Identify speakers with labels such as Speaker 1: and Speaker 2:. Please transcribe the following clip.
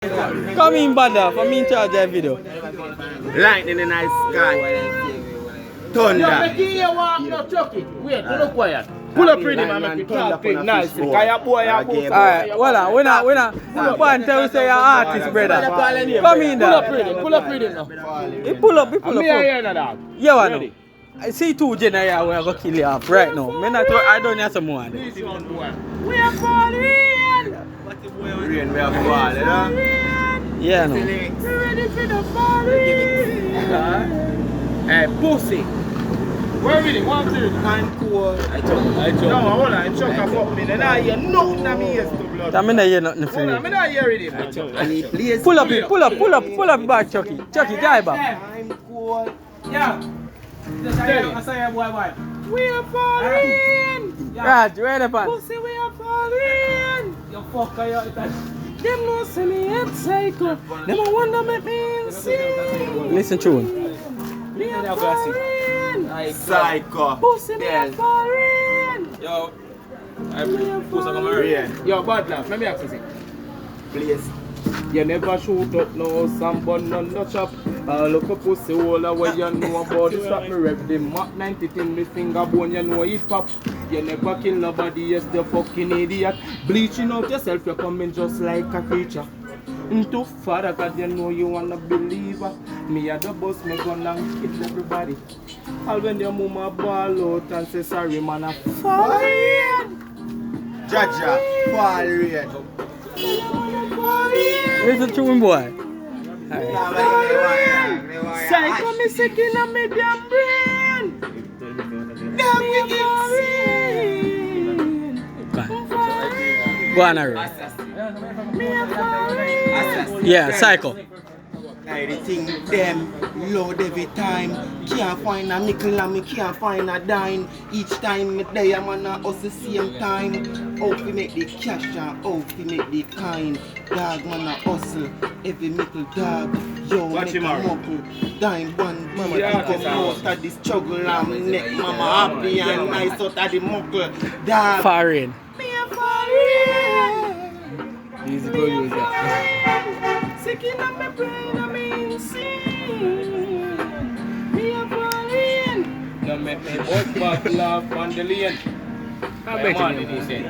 Speaker 1: Come in, brother, for me in charge of the video.
Speaker 2: Lightning in the sky. Thunder.
Speaker 3: Yeah, make you walk, no Chucky. Wait, look quiet. Pull up pretty man, make you talk quick, nice. Kaya boy,
Speaker 1: Alright, hold on, we not. Go and tell me say you're an artist, brother. Come in there.
Speaker 3: Pull up pretty now.
Speaker 1: He pull up.
Speaker 3: Me here na dog.
Speaker 1: Yeah, I know. I see two general where I go kill you off right now. I don't need some more.
Speaker 3: We are falling.
Speaker 2: Rain, we are falling, huh?
Speaker 1: Yeah, no.
Speaker 3: We ready for the falling. Hey, pussy. Where we? 1 2
Speaker 2: And cool.
Speaker 3: No, hold on. I chuck a fuck me. Then I hear nothing that me hears to blood.
Speaker 1: I mean, I hear nothing for
Speaker 3: Hold on,
Speaker 1: you.
Speaker 3: me not hear it.
Speaker 1: Pull up back, Chucky. Chucky, guy back.
Speaker 2: I'm cool.
Speaker 3: Yeah. We are falling.
Speaker 1: Raj, where the pan?
Speaker 3: Pussy, we are falling. Them no see me head psycho. Them a wonder make me insane.
Speaker 1: Listen to him.
Speaker 3: We are falling.
Speaker 2: Psycho.
Speaker 3: Pussy, we are falling.
Speaker 4: Yo,
Speaker 2: Rain.
Speaker 3: Yo, bad laugh. Let me ask you something.
Speaker 2: Please.
Speaker 3: You never shoot up no someone on the chop. Look up pussy hole where you know about it. Stop me rev the Mach 90 thing, me finger bone, you know it pop. You never kill nobody, yes, the fucking idiot. Bleaching out yourself, you're coming just like a creature. Into father, God, you know you wanna believe her. Me a the boss, me gonna kill everybody. All when your mama ball out and say sorry, man, I fall in.
Speaker 2: Jaja. Fall rain.
Speaker 1: Listen to him, boy.
Speaker 3: Psycho me sick in a me damn brain. Damn
Speaker 1: Go on, Aaron. Yeah, psycho.
Speaker 2: Everything them load every time. Can't find a nickel and me can't find a dime. Each time me day I'm on a hustle same time. How we make the cash and how we make the kind. Dog man a hustle every nickel dog. Yo make a muckle. Dime one mama come out of the struggle and neck mama happy and nice out of the muckle. Dog.
Speaker 1: Foreign.
Speaker 3: me a falling.
Speaker 1: Easy go use that.
Speaker 3: Sick in my brain, I'm insane. Me a falling. Don't make me walk back, laugh on the lane. I bet you he said.